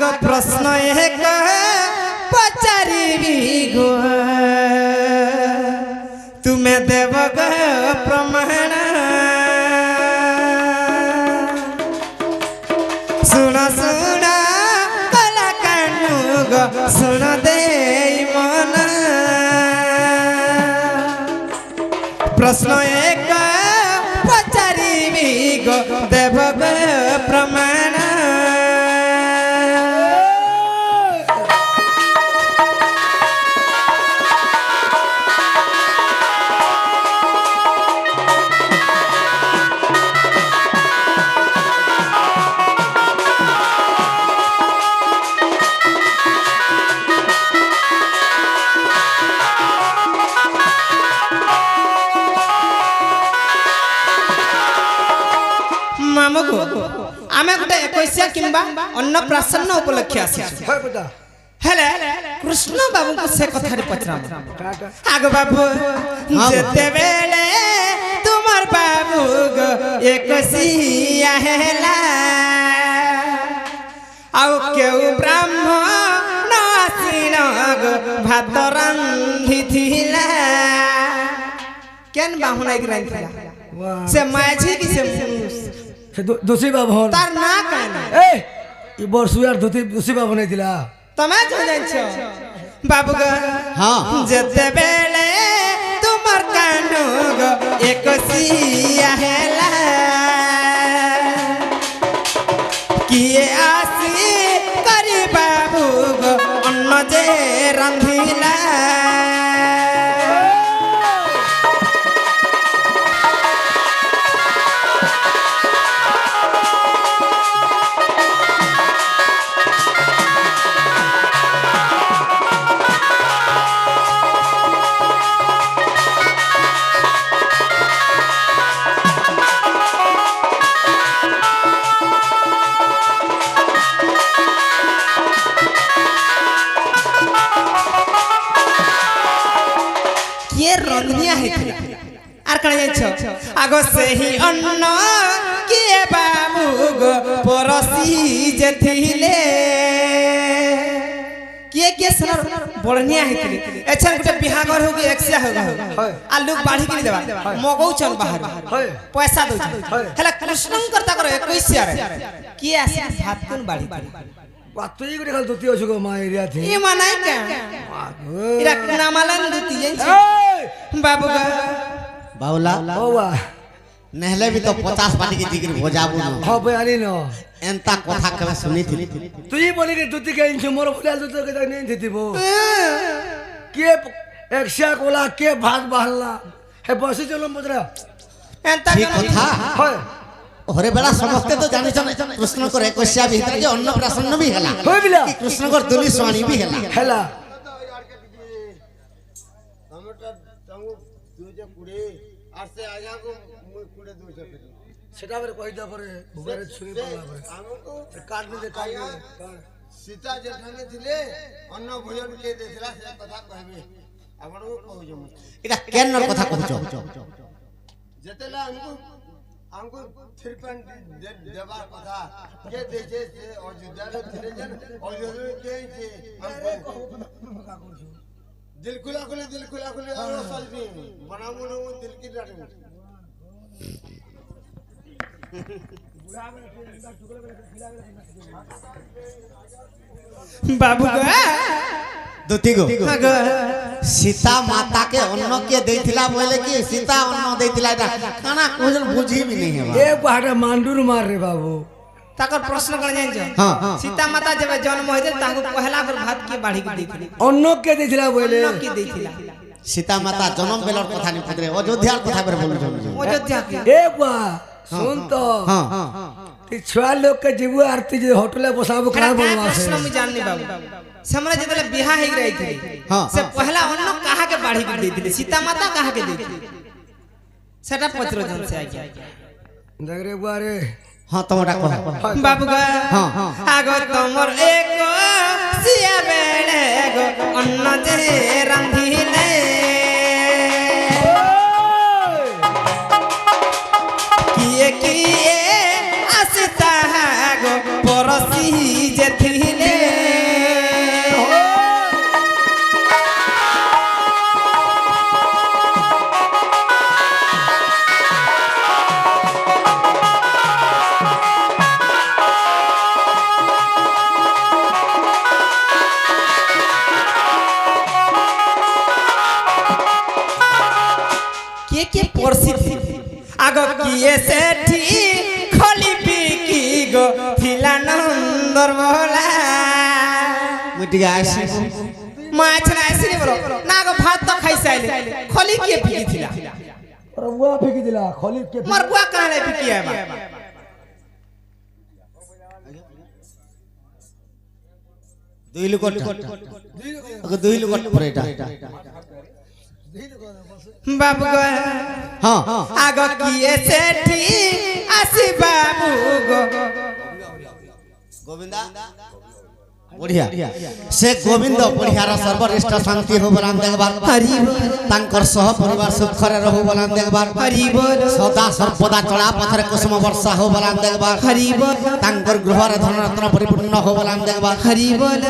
आग प्रश्न एक पचारि गो तुम्हें देव प्रमाण सुन सुन कला कानू गो सुन दे मन प्रश्न एक पचारि गो देव प्रमाण आमे गोटे 21 किंबा अन्नप्राशन उपलक्ष्य आसी हेले कृष्ण बाबू को से कथा रे पचरा आगो बाबू जेते बेले तुमर बाबू गो 21 हेला आउ केउ ब्राह्मण आसीन गो भात रांधी थिला केन बाहुना गिराई से माझी की से दोषी बाबू तार ना काना ए ई बरसुयार धोती दोषी बाबू नै दिला तमे जान छ बाबू ग हां जेते बेले तुमर कानो ग 21 हेला किए आसी करी बाबू ग अन्न जे रांधिला रंगनिया है आर कण जाय आगो से ही अन्न किए बाबू गो परसी जेथिले किए सर बड़निया है एछन गुटे बिहागर हो के 100 हो आ लोग बाढ़ी के देबा मगौ चन बाहर पैसा दो हला कृष्ण करता करे 21 रे किए आसी भात कोन बाढ़ी बात तो एक खाल धोती होछो मा एरिया थी ये मानाय का इरा कुना मालन धोती जाय बाबू का बाउला बाबा नहले भी तो 50 पानी की जिक्र हो जाबू न हां बयानी न एंता कथा कबे सुनी थी तू ही बोली के धोती के इन मोर बोला तो के नहीं थी वो के 100 कोला के भात बहला है बसी चलो मुद्रा एंता कथा हां ओरे बेला समस्ते तो जानि छन कृष्ण को 21 भीतर जे अन्नप्राशन भी हला होय बिला कृष्ण को दुली स्वाणी भी हला टमाटर तंगु दुजे कुड़े आसे आया को मुई कुड़े दुजे सेटा पर कहि दा पर भुगारे छुरी पड़ला पर हमको काट ने काट सीता जेठाने थिले अन्न भोजन के देथला से कथा कहबे आपण को कहू जम इटा केनर कथा कहछो जेतेला हमको थिरपन देवा कथा के देजे से अयोध्या रे थिले जन अयोध्या के जे हमको दिल खुला खुले और सल्वी बनामु न दिल की डाटी बाबू का दुती गो सीता माता के अन्न के देथिला बोले कि सीता अन्न देथिला एटा खाना कोजन बुझी भी नहीं है ए बाटा मांडूर मार रे बाबू ताकर प्रश्न कर जान छ हां सीता माता जब जन्म होइते ताको पहला बार भात के बाढ़ी के देथिला अन्न के देथिला बोले अन्न के देथिला सीता माता जन्म बेलर कथा नहीं पकड़े अयोध्या कथा पर बोल अयोध्या के ए बा सुन तो हां ती छुआ लोग के जीव आरती जे होटले बसाबो कहां बनवा से प्रश्न में जाननी बाबू हमरा जतले बियाह हे रही थी हां से पहला अन्न कहा के बाढ़ी के देथिले सीता माता कहा के देथिले सेटा पत्रो जन से आ गया देख रे बारे हां तोरा कह बाबू का हां आगो तमर एक सिया बेले गो अन्न जे रांधिले किए किए आसता गो परसी जे थिले আগ কিয়ে সেঠি খলি পিকি গো থিলা নন্দর মহলা মুটিকে আসি মাছ না আসিনি বলো না গো ভাত তো খাই সাইলে খলি কিয়ে পিকি থিলা और बुआ फेंकी दिला खली के मोर बुआ कहाँ ले पिकी है बा দুই লুকট দুই লুকট পরে এটা बाबू गो হ্যাঁ आग किए सेठी आसी बाबू गो গোবিন্দা বঢ়িয়া সে গোবিন্দ বঢ়িয়ার সর্বশ্রেষ্ঠ শান্তি হো বলান দেখবার हरि তাঙ্কর সহ পরিবার সুখরে রহু বলান দেখবার हरि बोल সদা সর্বদা চলা পথরে কুসুম বর্ষা হো বলান দেখবার हरि बोल তাঙ্কর গৃহরে ধনরত্ন পরিপূর্ণ হো বলান দেখবার हरि बोल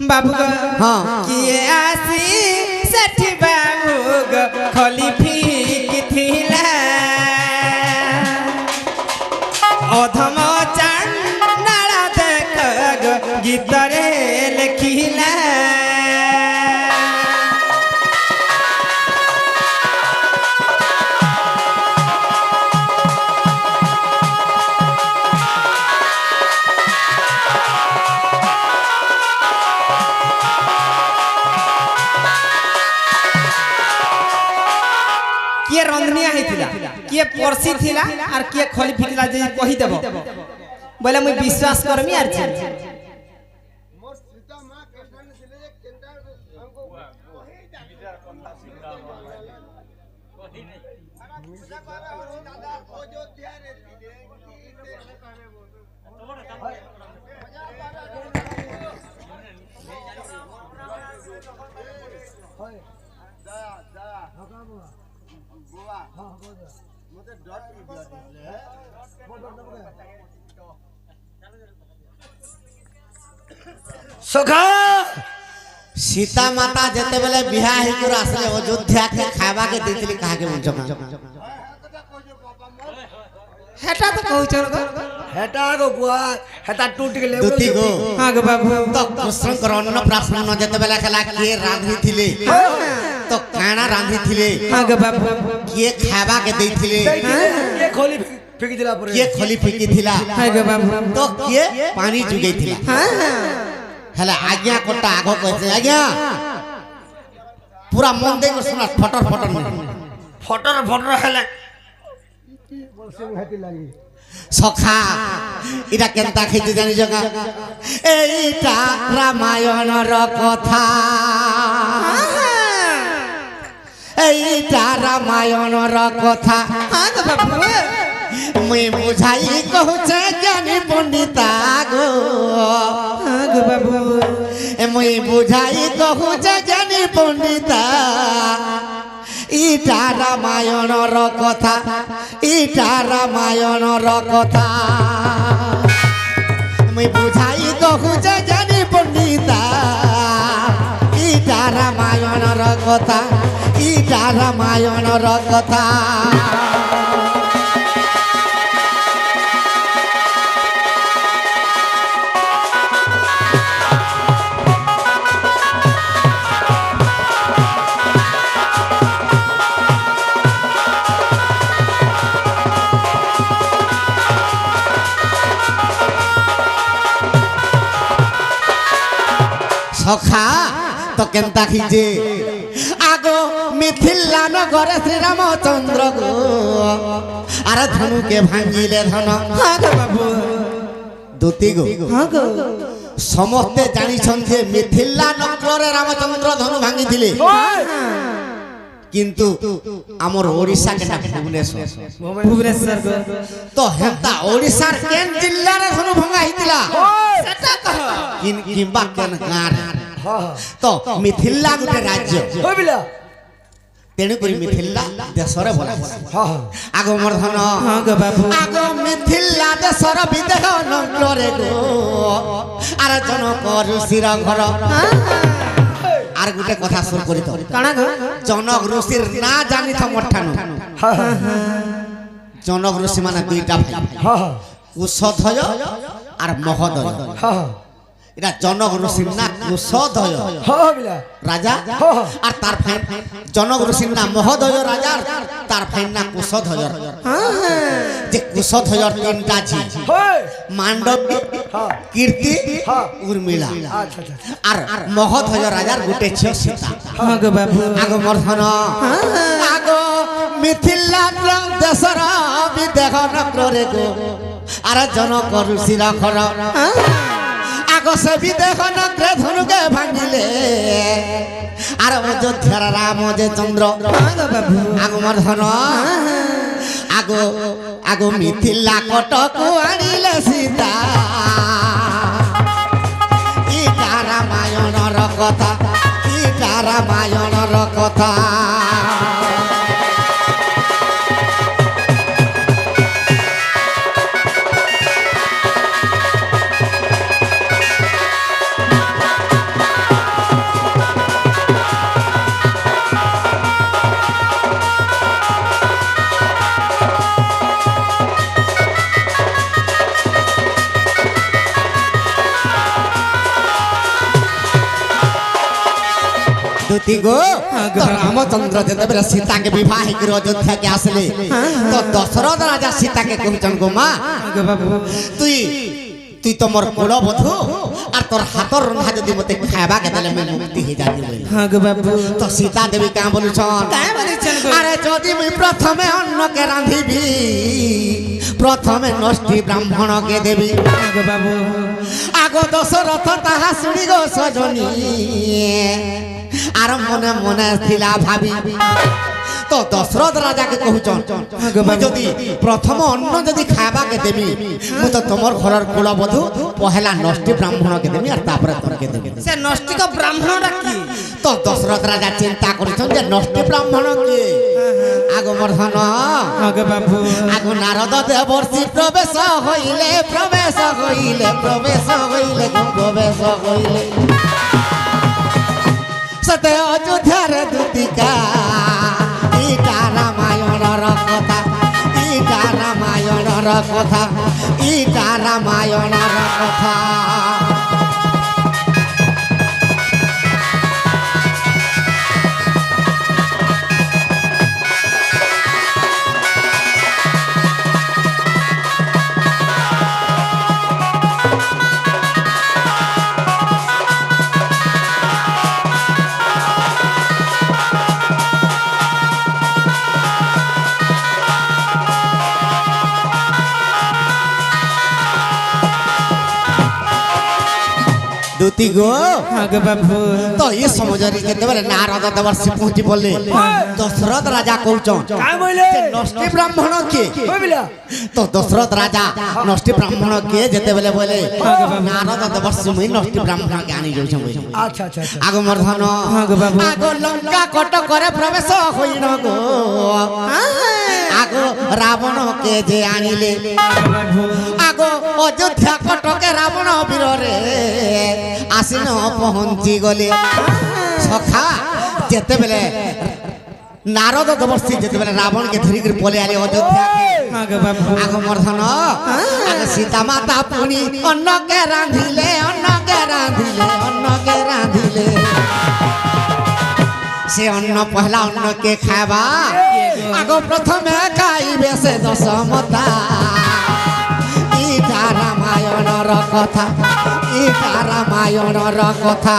बाबू गो हाँ। किए आसी सेठी बाबू गो खली फीकी थिला अधम चांडाला देख गो गीतरे लिखिला किए रंधनिया हेतिला किए परसी थिला और किए खली फिटिला जे कहि देबो बोले मुई विश्वास करमी आर छी मोर सीता मां कृष्ण ने दिले जे केंटा हमको पूजा पारा और दादा अयोध्या रे दिले बुआ मुझे डॉट की दिया दिले सखा सीता माता जेते बेले बिहा हे कर आसले अयोध्या के खावा के देतली कहा के मुंजो हेटा तो कहू चल गो हेटा गो बुआ हेटा टूट के ले दुती गो हां गो बाबू तो कृष्ण कर अन्न प्राशन जेते बेले खेला के रांधी थिले तो काना रांधी थिले हां गो बाबू के खावा के देथिले ये खोली फेंकी दिला पर के खली फिकी थिला हां गो बाबू तो के पानी जुगै थिला हां हेला आज्ञा कोटा आगो कहते आज्ञा पूरा मन दे को सुना फटर फटर फटर फटर हेले सिंह हाथी लागी सखा इटा केनता खिची जानि जगा एटा रामायण र कथा एटा रामायण र कथा हां गो बाबू मुई बुझाई कहू छे ज्ञानी पंडिता गो हां गो बाबू ए मुई बुझाई कहू छे ज्ञानी पंडिता इटा रामायण र कथा इटा रामायण र कथा मुई बुझाई कहू छे ज्ञानी पंडिता इटा रामायण र कथा इटा रामायण र कथा सखा तो केनता खिजे आगो मिथिला नगर श्री रामचंद्र गो अरे धनु के भांगिले धन हां गो बाबू दुती गो हां गो समस्ते जानी छन्ते मिथिला नगर रामचंद्र धनु भांगी दिले किंतु हमर ओडिसा के नाम भुवनेश्वर भुवनेश्वर गो तो हेता ओडिसा केन जिल्ला रे धनु भंगा हितिला सेटा कह किंबा केन गार तो मिथिला गुटे राज्य हो बिला तेणु करी मिथिला देशरे बोला हां आगो मोर धन हां गो बाबू आगो मिथिला देशर विदेह नंगरे गो आर जनक ऋषिर घर आर गुटे कथा सुन करी तो काना गो जनक ऋषिर ना जानि त मठानु हां जनक ऋषि माने दुईटा भाई हां कुशध्वज आर महोदय हां এটা জনক ঋষির না কুশোদয় হ্যাঁ বিলা রাজা আর তার ফাইন জনক ঋষির না মহোদয় রাজা তার ফাইন না কুশোদয় যে কুশোদয় তিনটা ঝি হয় মান্ডবী হ্যাঁ কীর্তি হ্যাঁ উর্মিলা আচ্ছা আচ্ছা আর মহোদয় রাজার গোটে ঝিও সীতা হ্যাঁ গো বাবু আগ মর্ধন আগ মিথিলা দেশর বিদেহ নক্রে গো আর জনক ঋষির খর আগ সে বিদেহ নক্রে ধনুকে ভাঙিলে আর অযোধ্যার রাম যে চন্দ্র হ্যাঁ গো বাবু আগ মর্ধন আগ আগ মিথিলা কটকু আনিলে সীতা ইটা রামায়ণর কথা ইটা রামায়ণর কথা দুতি গো তো রামচন্দ্র যেতেবেলে সীতাকে বিবাহ করে অযোধ্যাকে আসলে তো দশরথ রাজা সীতাকে কହୁଛন গো মা হ্যাঁ গো বাবু তুই তুই তো মোর কুলবধূ আর তোর হাতর রন্ধা যদি মতে খাইবাকে দেলে মুই মুক্তি হয়ে যাবি বলি হ্যাঁ গো বাবু তো সীতা দেবী কাঁ বলুছন কাঁ বলুছন গো? আরে যদি মুই প্রথমে অন্নকে রাঁধিবি প্রথমে নষ্টি ব্রাহ্মণকে দেবি হ্যাঁ গো বাবু আগ দশরথ তাহা শুনি গো সজনী আর মনে মনে ଥିଲା ভাবি তো দশরথ রাজাকে কହୁছন মুই যদি প্রথম অন্ন যদি খাইবাকে দেবি মুই তো তোমার ঘরের কুলবধূ পহেলা নষ্টি ব্রাহ্মণকে দেবি আর তারপরে তোরকে দেবি সে নষ্টিক ব্রাহ্মণটা কি তো দশরথ রাজা চিন্তা করেছেন যে নষ্টি ব্রাহ্মণ কি আগ মর্ধন হ্যাঁ গো বাবু আগ নারদ দেবর্ষি প্রবেশ হইলে প্রবেশ হইলে প্রবেশ হইলে প্রবেশ হইলে সতে অযোধ্যার দুতিকা ইটা রামায়ণর কথা ইটা রামায়ণর কথা ইটা রামায়ণর কথা দুতি গো হ্যাঁ গো বাবু তো এই সমাজরে যেতেবেলে নারদ দেবর্ষি পৌঁছি বললে দশরথ রাজা কହୁছন কাঁ বইলে নষ্টি ব্রাহ্মণ কে হয় বিলা তো দশরথ রাজা নষ্টি ব্রাহ্মণ কে যেতেবেলে বলে নারদ দেবর্ষি মুই নষ্টি ব্রাহ্মণকে আনি যাউছন বলে আচ্ছা আচ্ছা আচ্ছা আগ মর্ধন হ্যাঁ গো বাবু আগ লঙ্কা কটকরে প্রবেশ হইন গো আগ রাবণকে যে আনিলে আগ অযোধ্যা কটকে রাবণ বীরে আসিন পহঞ্চি গলে সখা যেতেবেলে নারদ দেবর্ষি যেতেবেলে রাবণকে ধরিকি পলে আলে অযোধ্যা হ্যাঁ গো বাবু আগ মর্ধন আগ সীতা মাতা পুনি অন্নকে রাঁধিলে অন্নকে রাঁধিলে অন্নকে রাঁধিলে সে অন্ন পহলা অন্নকে খাইবা আগ প্রথমে খাইবে সে দশমতা ইটা রামায়ণর কথা ইটা রামায়ণর কথা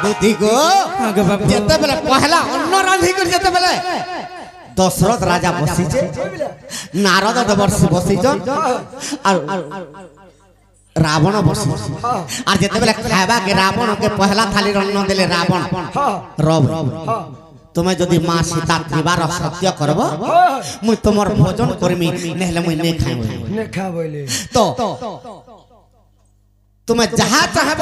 দুতি গো হ্যাঁ গো বাবু যেতেবেলে পহলা অন্ন রাঁধি করে যেতেবেলে দশরথ রাজা বসিছে নারদ দেবর্ষি বসিছন আর রাবণ বসিছে আর যেতেবেলে খাইবাকে রাবণকে পহলা থালির অন্ন দেলে রাবণ রব তুমি যদি মা সীতা ত্রিবার সত্য করব মুই তোমার ভোজন করমি নেহলে মুই নে খাইব নে খা বইলে তো তুমি যাহা চাহব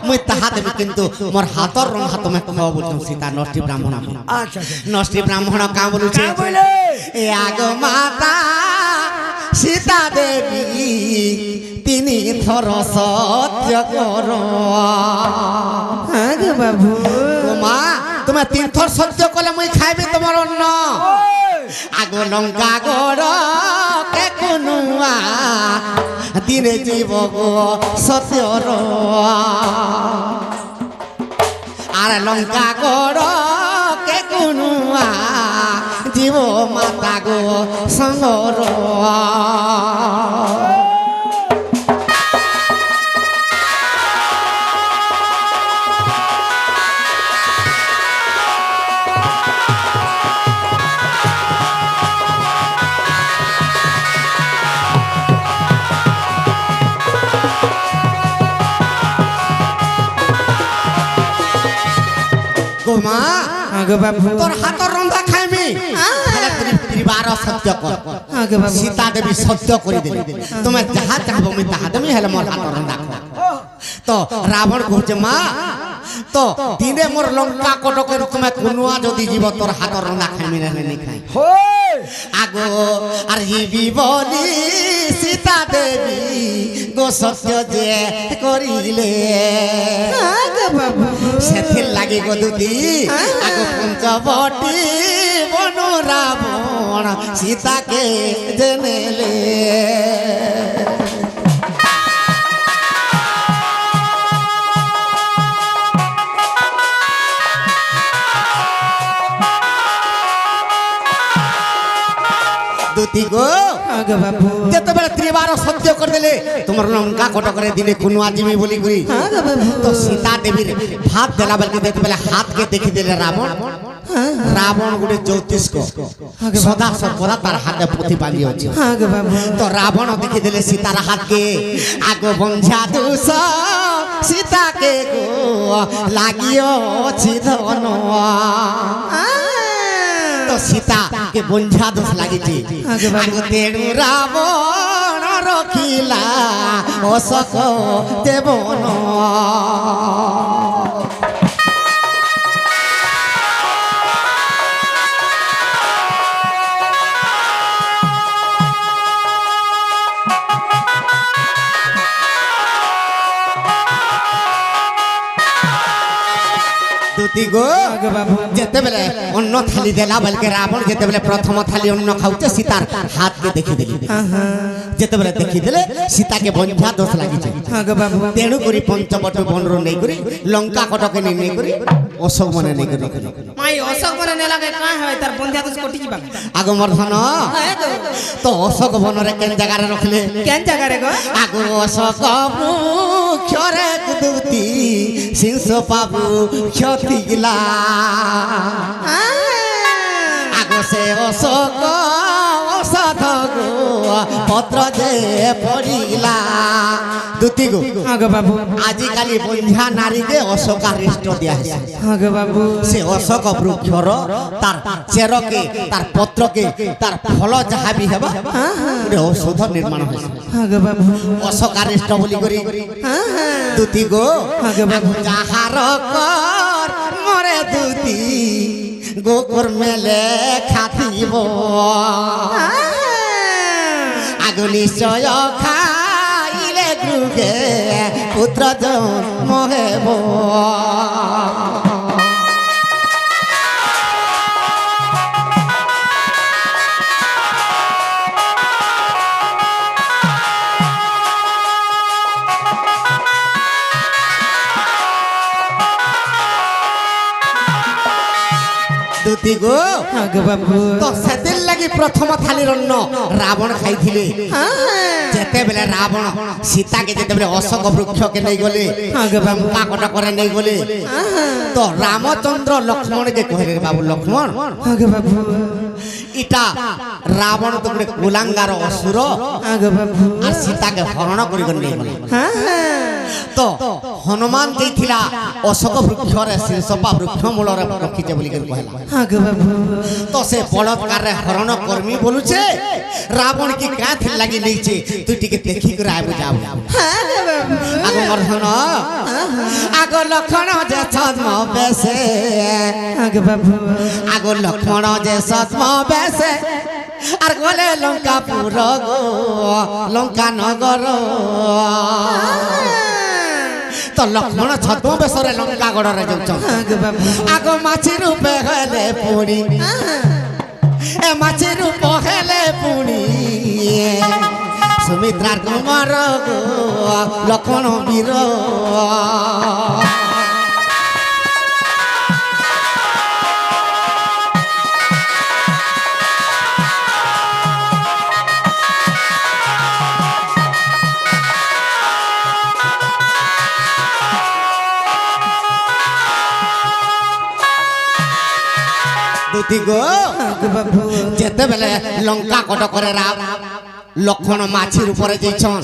মুই তাহা দেবি কিন্তু মোর হাতর রন্ধা তুমি খাও বলছো সীতা নষ্টি ব্রাহ্মণ আচ্ছা আচ্ছা নষ্টি ব্রাহ্মণ কা বলুছে কা বলে? এ আগ মাতা সীতা দেবী তিনি থর সত্য কর আগে বাবু মা তুমি তিন থর সত্য কলে মুই খাইবি তোমার অন্ন আগ লঙ্কা গড় কে কোনুয়া দিনে জীব গো সত্যর আর লঙ্কা গড় কে কোনুয়া জীব মাতা গো সঙ্গর মা আগে বাবু তোর হাতর রন্ধা খাইমি ত্রিবার সত্য কর আগে বাবু সীতা দেবী সত্য করে দেবে তুমি যাহা চাহব মুই তাহা দেবি হেলে মোর হাতর রন্ধা খাও তো রাবণ কହୁছে মা তো দিনে মোর লঙ্কা কটকের তুমি কোনুয়া যদি জীব তোর হাতর রন্ধা খাইমি না নেই খাই আগো আর জিবি বলি সীতা দেবী গো সত্য যে করিলে আগে বাবু সেথির লাগি গো দুদি আগো পঞ্চবটি বন রাবণ সীতাকে জেনেলে দুতি গো আগে বাবু যেতবেলে ত্রিবার সত্য করে দিলে তোমার লঙ্কা কটকরে দিলে কোনো আজিমি বলি করি আগে বাবু তো সীতা দেবীর ভাত দেলা বেলকে যেতবেলে হাতকে দেখি দিলে রাবণ রাবণ গুড়ে 34 সদা সর্বদা তার হাতে পুঁথি বাঁধি আছে আগে বাবু তো রাবণ দেখি দিলে সীতার হাতকে আগো বঞ্ঝা দুষ সীতাকে গো লাগিয়েছি ধন তো সীতা কে বঞ্ঝা দোষ লাগিছে আগো তেড়ু রাবণ রখিলা অশোক দেবন দুতি গো আগে বাবু যেতেবেলে অন্য থালি দেলা বলকে রাবণ যেতেবেলে প্রথম থালি অন্য খাউছে সীতার হাতকে দেখি দিলি যেতেবেলে দেখি দিলে সীতাকে বঞ্ঝা দোষ লাগিছে আগে বাবু তেণু করি পঞ্চবট বনর নেই করি লঙ্কা কটকে নেই করি অশোক মনে নেই করি মাই অশোক মনে নে লাগে কাই হয় তার বন্ধা তো কোটি যাবা আগমর্ধন তো অশোক বনরে কেন জায়গায় রাখলে কেন জায়গা রে গো আগো অশোক মুখ্যরে দুতি সিংহ পাবু ক্ষতি গিলা আগো সে অশোক ঔষধ গো পত্র যে পড়িলা দুতি গো আগে বাবু আজিকালি বঞ্ঝা নারীকে অশোকারিষ্ট দিয়া হয়েছে আগে বাবু সে অশোক বৃক্ষর তার চেরকে তার পত্রকে তার ফল যাহা বি হেবা গোটে ঔষধ নির্মাণ হয়েছে আগে বাবু অশোকারিষ্ট বলি করি দুতি গো আগে বাবু যাহার কর মরে দুতি গোকুর মেলে খাতিব আগু নিশ্চয় খাইলে গৃহে পুত্র জন্ম হেব দুতি গো আগে বাবু তো সেদিন লাগি প্রথম থালির অন্ন রাবণ খাইছিলে যেতেবেলে রাবণ সীতাকে যেতেবেলে অশোক বৃক্ষকে নেই গলে লঙ্কা কটকরে নেই গলে তো রামচন্দ্র লক্ষ্মণকে কহিলে বাবু লক্ষ্মণ আগে বাবু ইটা রাবণ তো গোটে কুলাঙ্গার অসুর আগে বাবু আর সীতাকে হরণ করি নেই গলে তো হনুমান যেইছিলা অশোক বৃক্ষরে শীর্ষপা বৃক্ষ মূলরে রখিছে বলি কহিলা আগে বাবু তো সে বলৎকারে হরণ কর্মী বলুছে রাবণ কি কাথ লাগি নেইছে তুই টিকে দেখি করে আইব যাও আগ মর্ধন আগ লক্ষণ যে ছদ্ম বেশে আগে বাবু আগ লক্ষ্মণ যে ছদ্ম বেশে আর গলে লঙ্কাপুর গো লঙ্কা নগর তো লক্ষ্মণ ছদ্ম বেশরে লঙ্কা গড়রে যাচ্ছন আগে বাবু আগ মাছি রূপে হেলে পুনি এ মাছি রূপ হেলে পুনি সুমিত্রার কুমার গো লক্ষ্মণ বীর দুটি গো আগে বাবু যেতেবেলে লঙ্কা কট করে লক্ষণ মাছির উপরে যাইছন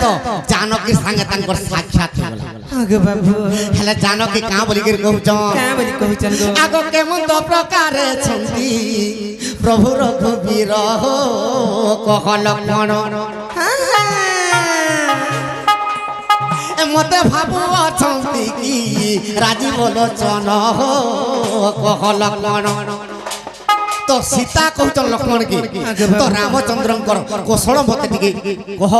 তো জানকী সাঙ্গে তাঙ্কর সাক্ষাৎ হলা আগে বাবু হেলে জানকী কাঁ বলি করে কহুছন কাঁ বলি কহুছন গো আগ কেমন তো প্রকারে ছন্তি প্রভু রঘুবীর কহ লক্ষণ মতে ভাবু অছন্তি কি রাজীব লোচন কহ লক্ষণ তো সীতা কହୁଛন লক্ষ্মণ কি তো রামচন্দ্রଙ୍କର কৌশଳ মতে ଟିକେ কহ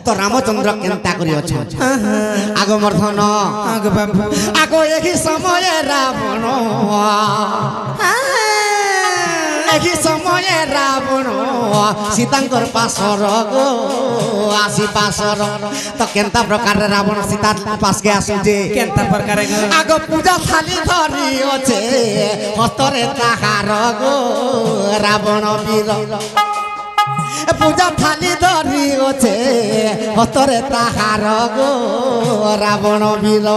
তো রামচন্দ্র কেনতা করি অছ আগ মর্ধন আগে বাবু আগ এই সময়ে রাবণ এই সময়ে রাবণ সীতাঙ্কর পাশর গো আসি পাশর তো কেনতা প্রকারে রাবণ সীতা পাশকে আসুছে কেনতা প্রকারে গো আগ পূজা থালি ধরি অছে হস্তরে তাহার গো রাবণ বীর পূজা থালি ধরি অছে হস্তরে তাহার গো রাবণ বীর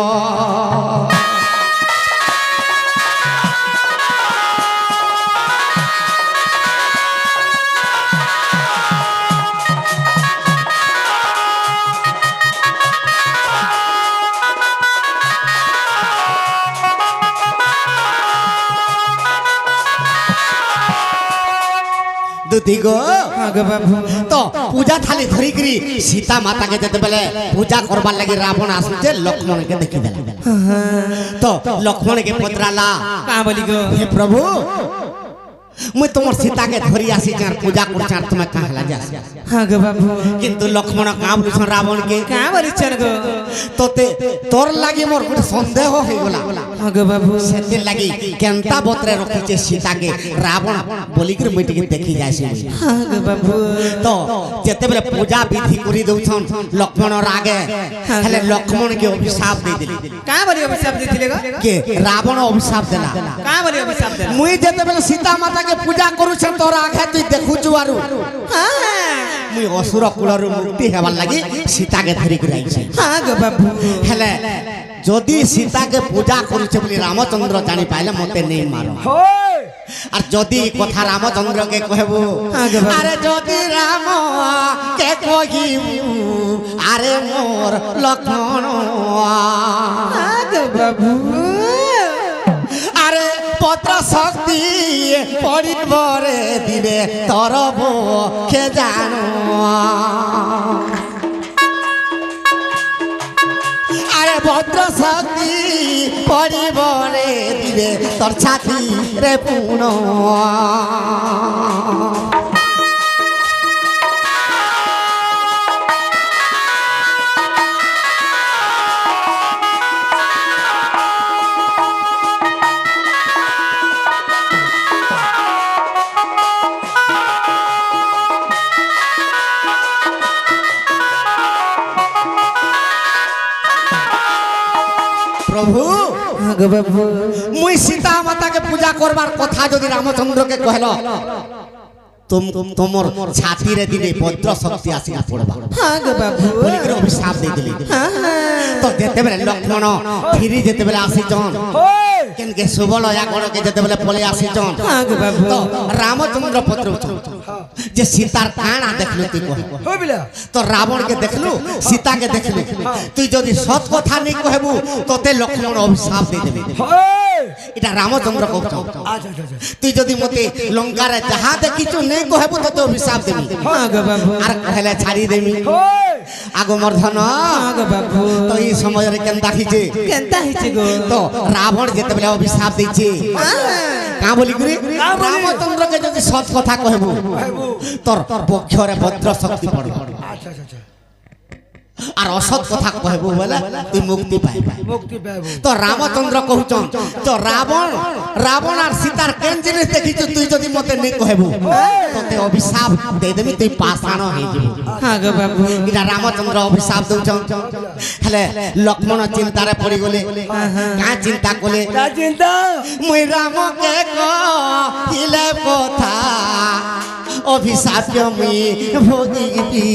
দুটি গো আগে বাবু তো পূজা থালি ধরিকি সীতা মাতাকে যেতেবেলে পূজা করবার লাগি রাবণ আসুছে লক্ষ্মণকে দেখি দেলা তো লক্ষ্মণকে পচরালা কাঁ বলি গো হে প্রভু মুই তোমার সীতাকে ধরি আসিছি আর পূজা করছি আর তুমি কাহলা যাস আগে বাবু কিন্তু লক্ষ্মণ কাঁ বলুছন রাবণকে কাঁ বলিছেন গো তোতে তোর লাগি মোর গোটে সন্দেহ হয়ে গলা আগে বাবু সেদিন লাগি কেনতা বত্রে রখিছে সীতাকে রাবণ বলিকি মুই টিকে দেখি যাইছি আগে বাবু তো যেতেবেলে পূজা বিধি করি দউছন লক্ষ্মণর আগে হেলে লক্ষ্মণকে অভিশাপ দেই দিলি কাঁ বলি অভিশাপ দিছিলে গো কে রাবণ অভিশাপ দেলা কাঁ বলি অভিশাপ দেলা মুই যেতেবেলে সীতা মাতাকে পূজা করুছে তোর আগে তুই দেখুছু আরু মুই অসুর কুলরু মুক্তি হেবার লাগি সীতাকে ধরি করে আইছি আগে বাবু হেলে যদি সীতাকে পূজা করুছে বলি রামচন্দ্র জানি পাইলে মতে নেই মার হয় আর যদি কথা রামচন্দ্রকে কহবু আগে বাবু। আরে যদি রাম কে কহিবু আরে মোর লক্ষণ আগে বাবু আরে পত্র শক্তি পরিবরে দিবে তরব খে জানো আরে ভদ্র শক্তি পরিবরে দিবে তোর ছাতি রে পুণ প্রভু আগে বাবু মুই সীতা মাতাকে পূজা করবার কথা যদি রামচন্দ্রকে কহল তোমার ছাতিরে দিলে বজ্র শক্তি আসিয়া পড়বা আগে বাবু বলি করে অভিশাপ দেই দিলি তো যেতেবেলে লক্ষ্মণ ফিরি যেতেবেলে আসিছন হয় কেনকে সুবল ইয়াগণকে যেতেবেলে পলে আসিছন আগে বাবু তো রামচন্দ্র পত্রউছন যে সীতার কাଣା দেখলু তুই কহ হয় বিলা তো রাবণকে দেখলু সীতাকে দেখলু তুই যদি সৎ কথা নি কহবু তোতে লক্ষ্মণ অভিশাপ দিয়ে দেবে হয় এটা রামচন্দ্র কହୁছন আচ্ছা আচ্ছা আচ্ছা তুই যদি মতে লঙ্কারে যাহা দেখিছু নেই কহবু তোতে অভিশাপ দেবি আগে বাবু আর কহলে ছাড়ি দেবি হয় আগমর্ধন আগে বাবু তো এই সময়ের কেন দেখিছে কেনতা হইছে গো তো রাবণ যেতেবেলে অভিশাপ দিছে কা বলি গুরি রামচন্দ্রকে যদি সৎ কথা কহবু তোর পক্ষরে ভদ্র শক্তি পড়বে আচ্ছা আচ্ছা আচ্ছা আর অসৎ কথা কহবু বলে তুই মুক্তি পাইবি মুক্তি পাইবো তো রামচন্দ্র কহুছন তো রাবণ আর সীতার কেন জিনিস দেখিছু তুই যদি মতে নেই কহবু তোতে অভিশাপ দেই দেবি তুই পাষাণ হয়ে যাবি আগে বাবু এটা রামচন্দ্র অভিশাপ দউছন হেলে লক্ষ্মণ চিন্তারে পড়ি গলে কা চিন্তা কলে তা চিন্তা মুই রামকে কহিলে কথা অভিশাপ মুই ভোগিবি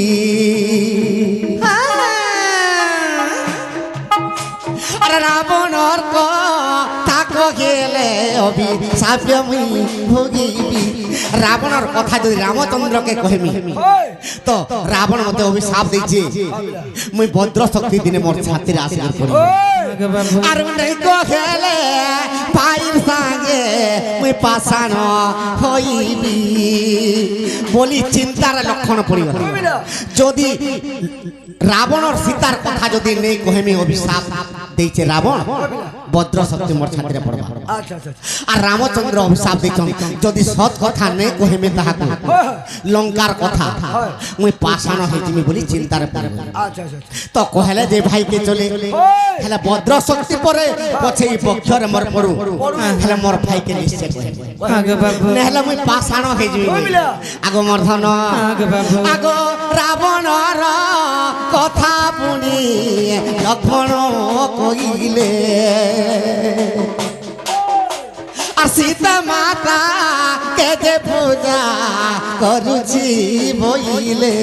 আর রাবণর কথা কহিলে অভিশাপ মুই ভোগিবি রাবণর কথা যদি রামচন্দ্রকে কহিমি হয় তো রাবণ মতে অভিশাপ দিয়েছে মুই ভদ্র শক্তি দিনে মোর ছাত্রীর আশীর্বাদ করি হয় আগে বাবু আর নাই কহেলে পাইর সাঙ্গে মুই পাষাণ হইবি বলি চিন্তার লক্ষণ পড়িগল যদি রাবণর সীতার কথা যদি নেই কহেমি অভিশাপ দিয়েছে রাবণ ভদ্র শক্তি মোর ছাত্রে পড়বা আচ্ছা আচ্ছা আর রামচন্দ্র অভিশাপ দিয়েছেন যদি সৎ কথা নেই কহেমি তাহাকে লঙ্কার কথা মুই পাষাণ হইছিমি বলি চিন্তার পড়বে আচ্ছা আচ্ছা তো কহেলে যে ভাইকে চলে হেলে ভদ্র শক্তি পরে পছে এই পক্ষরে মোর পড়ু হেলে মোর ভাইকে নিশ্চয় কহেবে আগে বাবু নেহলে মুই পাষাণ হয়ে যাবি আগ মর্ধন আগে বাবু আগ রাবণর কথা শুনি লক্ষ্মণ কইলে আর সীতা মাতা কে যে পূজা করুছি বইলে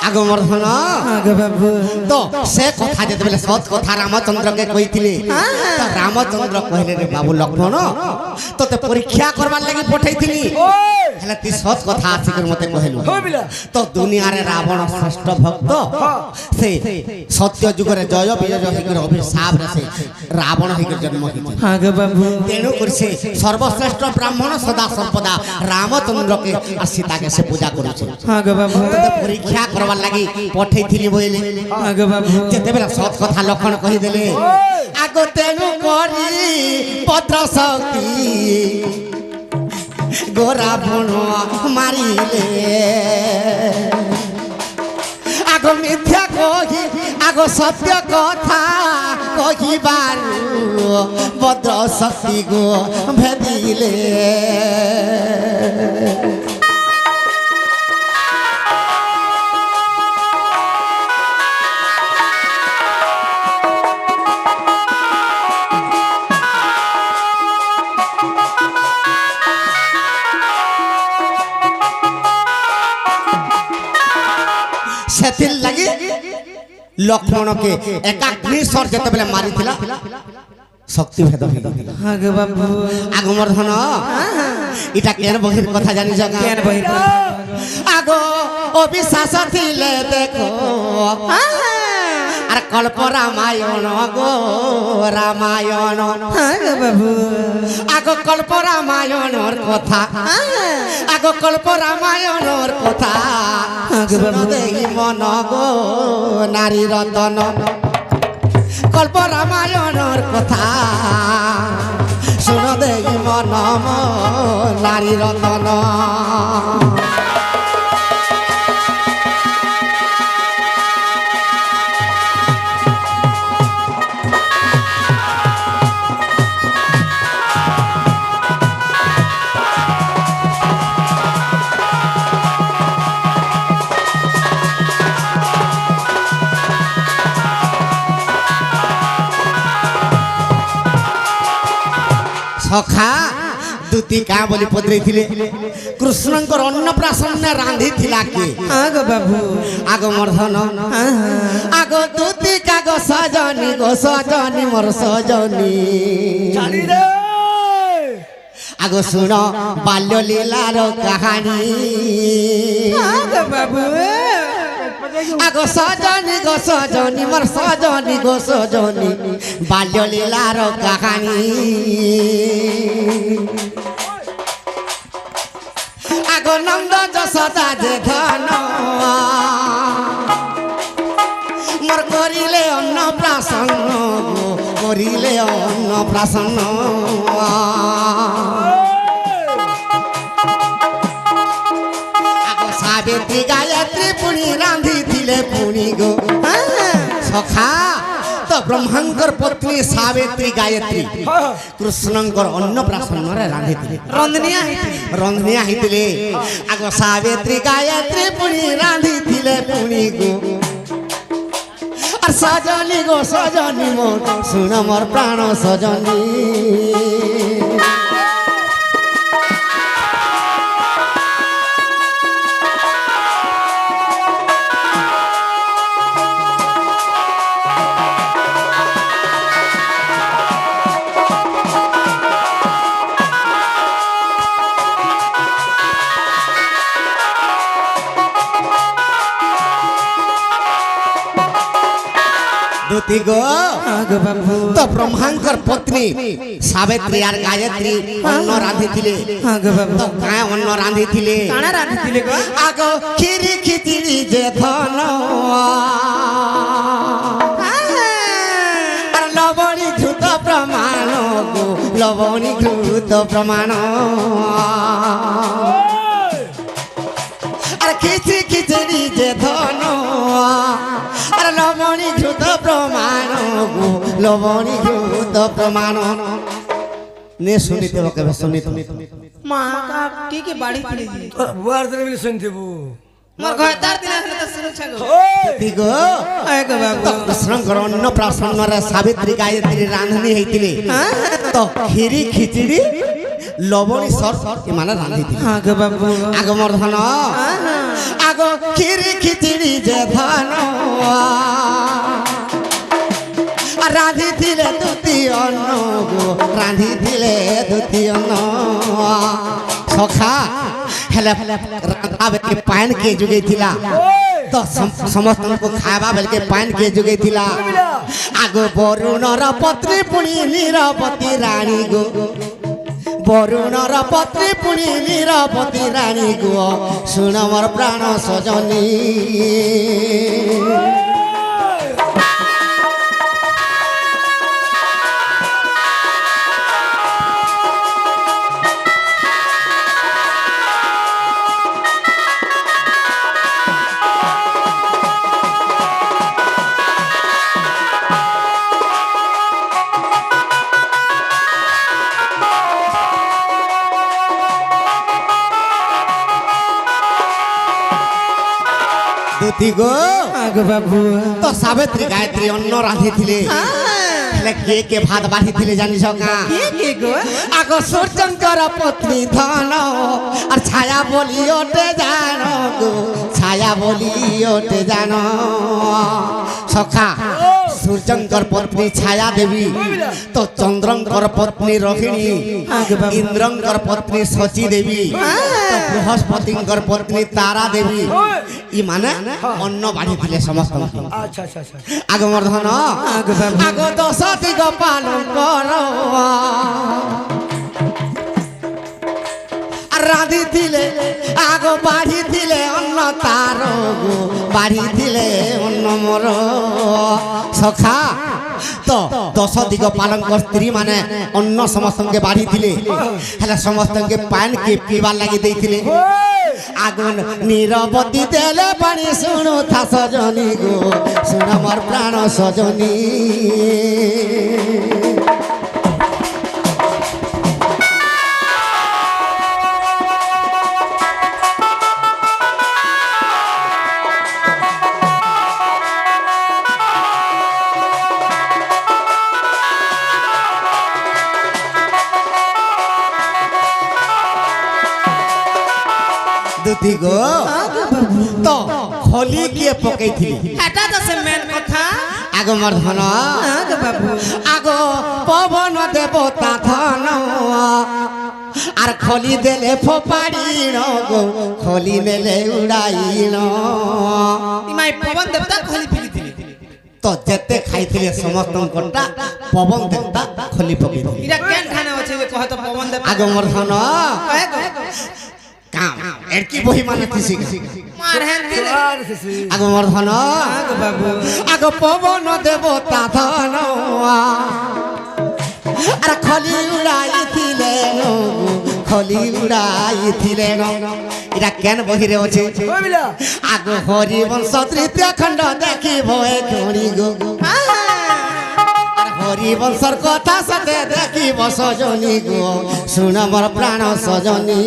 আগমর্ধন আগে বাবু তো সে কথা যেতেবেলে সৎ কথা রামচন্দ্রকে কইଥିଲେ তো রামচন্দ্র কহিলে রে বাবু লক্ষ্মণ তোতে পরীক্ষা করবার লাগি পঠাইଥିଲି হেলে তুই সৎ কথা আসিকর মতে কহিলু তো দুনিয়ারে রাবণ শ্রেষ্ঠ ভক্ত সে সত্য যুগরে জয় বিজয় হইকর অভিশাপ রে সে রাবণ হইকর জন্ম হইছে আগে বাবু তেণু করছে সর্বশ্রেষ্ঠ ব্রাহ্মণ সদা সর্বদা রামচন্দ্রকে আর সীতাকে সে পূজা করছে আগে বাবু তোতে পরীক্ষা করবার লাগি পঠাইଥିଲି বইলে আগে বাবু যেতেবেলে সৎ কথা লক্ষণ কহিদেলে আগ তেণু করি পত্র শক্তি গোরা বন মারিলে আগ মিথ্যা কহি আগ সত্য কথা কহিবার ভদ্র শক্তি গো ভেদিলে সেতির লাগি লক্ষ্মণকে একাগ্নিশ্বর যেতেবেলে মারিଥିଲା শক্তি ভেদ হইছিল আগে বাবু আগমর্ধন এটা কেন বহির কথা জানিছ কেন বহির আগ অবিশ্বাস থিলে দেখো আর কল্প রামায়ণ গো রামায়ণ আগে বাবু আগ কল্প রামায়ণর কথা আগ কল্প রামায়ণর কথা আগে বাবু দেই মন গো নারী রতন কল্প রামায়ণর কথা শুন দেই মন নারী রতন ସଖା ଦୁତି କା ବୋଲି ପଦରେଇଥିଲେ କୃଷ୍ଣଙ୍କର ଅନ୍ନପ୍ରାଶନରେ ରାନ୍ଧିଥିଲା କିଏ ଆଗ ବାବୁ ଆଗ ମର୍ଧନ ଆଗ ଦୁତି କା ଗো ସଜନି ମୋର ସଜନି জানি রে আগ শুণ বাল্য লীলার কাহানি আগ বাবু আগ সজনি মোর সজনি গো সজনি বাল্য লীলার কাহানি আগ নন্দ যশোদা যে ধন মোর করিলে অন্নপ্রাশন করিলে অন্নপ্রাশন আগ সাবিত্রী গায়ত্রী পুনি রাঁধিলে পুনি গো সখা তো ব্রহ্মাঙ্কর পত্নী সাবিত্রী গায়ত্রী কৃষ্ণঙ্কর ଅନ୍ନପ୍ରାଶନରେ ରାନ୍ଧିଥିଲେ ରନ୍ଧନିଆ ହେଇଥିଲେ ଆଗ ସାବିତ୍ରୀ ଗାୟତ୍ରୀ ପୁଣି ରାନ୍ଧିଥିଲେ ପୁଣି ଗো আর সজনি গো সজনি মোর শুন মোর প্রাণ সজনি দুতি গো আগ বাবু তো ব্রহ্মাঙ্কর পত্নী সাবিত্রী আর গায়ত্রী অন্ন রাঁধিଥିଲେ আগ বাবু তো কাঁ অন্ন রাঁধিଥିଲେ কাଣା রাঁধিଥିଲେ গো আগ খিরি খিচিড়ি যে ধন আর লবণী ঘৃত প্রমাণ গো লবণী ঘৃত প্রমাণ আর খিচড়ি যে ধন আর লবণী ঘৃত প্রমাণ গো লবণী ঘৃত প্রমাণ নে শুনিতে কেবে শুনিতে মা কি বাড়ি ଥିଲେ জি বুয়ার দিনে মিলে শুনতেবু মোর ঘর তার দিন আসলে তো শুনুছ গো গো আগ বাবু তো কৃষ্ণଙ୍କର ଅନ୍ନପ୍ରାଶନରେ ସାବିତ୍ରୀ ଗାୟତ୍ରୀ ରାନ୍ଧନୀ ହେଇଥିଲେ ତ କ୍ଷୀରି ଖିଚିଡି ଲବଣୀ ସର ଏମାନେ ରାନ୍ଧିଥିଲେ আগ বাবু আগ মর্ধন আগ খিরি খিচিড়ি যে ধন রাঁধিলে দুতি অন্ন গো রাঁধিলে দুতি অন্ন সখা হেলে রাঁধা পান কে যোগাইଥିଲା তো ସମସ୍ତଙ୍କୁ ଖାଇବା ବେଲକେ ପାନ୍ କିଏ ଯୋଗେଇଥିଲା ଆଗ ବରୁଣର ପତ୍ନୀ ପୁଣି ନିରପତି ରାଣୀ ଗো বরুণর পত্নী পুনি নিরপতি রানী গো শুণ মোর প্রাণ সজনী দুতি গো আগ বাবু তো সাবিত্রী গায়ত্রী অন্ন রাঁধিଥିଲେ হেলে কে কে ভাত বাঢ়িଥିଲେ জানিছ কা কি গো আগ সূর্যঙ্কর পত্নী ধন আর ছায়া বলি ওটে জান গো ছায়া বলি ওটে জান সখা সূর্যঙ্কর পত্নী ছায়া দেবী তো চন্দ্রঙ্কর পত্নী রোহিণী ইন্দ্রঙ্কর পত্নী শচী দেবী তো বৃহস্পতিঙ্কর পত্নী তারা দেবী ই মানে অন্ন বাঢ়িଥିଲେ ସମସ୍ତଙ୍କୁ আচ্ছা আচ্ছা আচ্ছা আগ মর্ধন আগ দশ দিগ পালন কর রাঁধিଥିଲେ আগ বাঢ়িଥିଲେ অন্ন তার গো বাঢ়িଥିଲେ অন্ন মোর সখা তো দশ দিগ পালঙ্ক স্ত্রী মানে অন্ন সমস্তকে বাঢ়িଥିଲେ হেলে সমস্তকে পান কে পিবার লাগি ଦେଇଥିଲେ আগুন নিরবতী দেলে পানি শুণু থা সজনী গো শুণ মোর প্রাণ সজনী জ্যোতি গো তো খলি কিয়ে পকাইছিলি এটা তো সে মেন কথা আগ মোর ধন আগে বাবু আগ পবন দেবতা ধন আর খলি দেলে ফোপাড়িণ গো খলি নেলে উড়াইণ ইমাই পবন দেবতা খলি ফিরি দিলি তো যেতে খাইছিলে সমস্তঙ্কটা পবন দেবতা খলি পকাইছিলি ইরা কেন খানা আছে যে কহত পবন দেবতা আগ মোর ধন কাম এর কি বহি মানে তিসি মার হ্যান দিলে আর শেষে আগ মোর ধন আগে বাবু আগ পবন দেবতা ধন আর খলি উড়াইছিলে খলি উড়াইছিলে এরা কেন বহিরে আছে কইবিলা আগ হরিবংশ তৃতীয় খণ্ড দেখিব এখনি গো আর হরিবংশর কথা সাথে দেখিব সজনী গো শুন মোর প্রাণ সজনী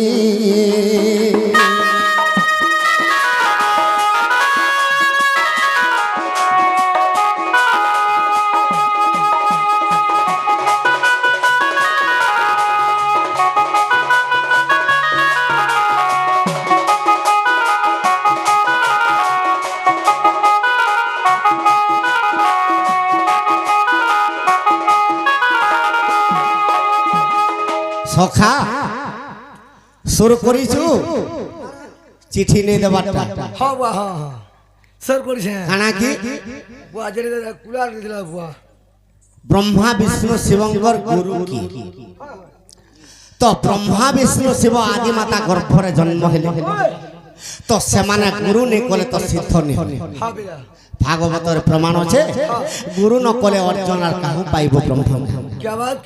সখা শুরু করিছু চিঠি নেই দেবারটা হ্যাঁ বুয়া হ্যাঁ হ্যাঁ স্যার করিছে কানা কি বুয়া যেটা কুলার দিলা বুয়া ব্রহ্মা বিষ্ণু শিবঙ্কর গুরু কি তো ব্রহ্মা বিষ্ণু শিব আদি মাতা গর্ভরে জন্ম হেলে তো সেমানে গুরু নেই কলে তো সিদ্ধ নেই হ্যাঁ বিলা ভাগবতের প্রমাণ আছে গুরু ন কলে অর্জন আর কাহু পাইব ব্রহ্ম क्या बात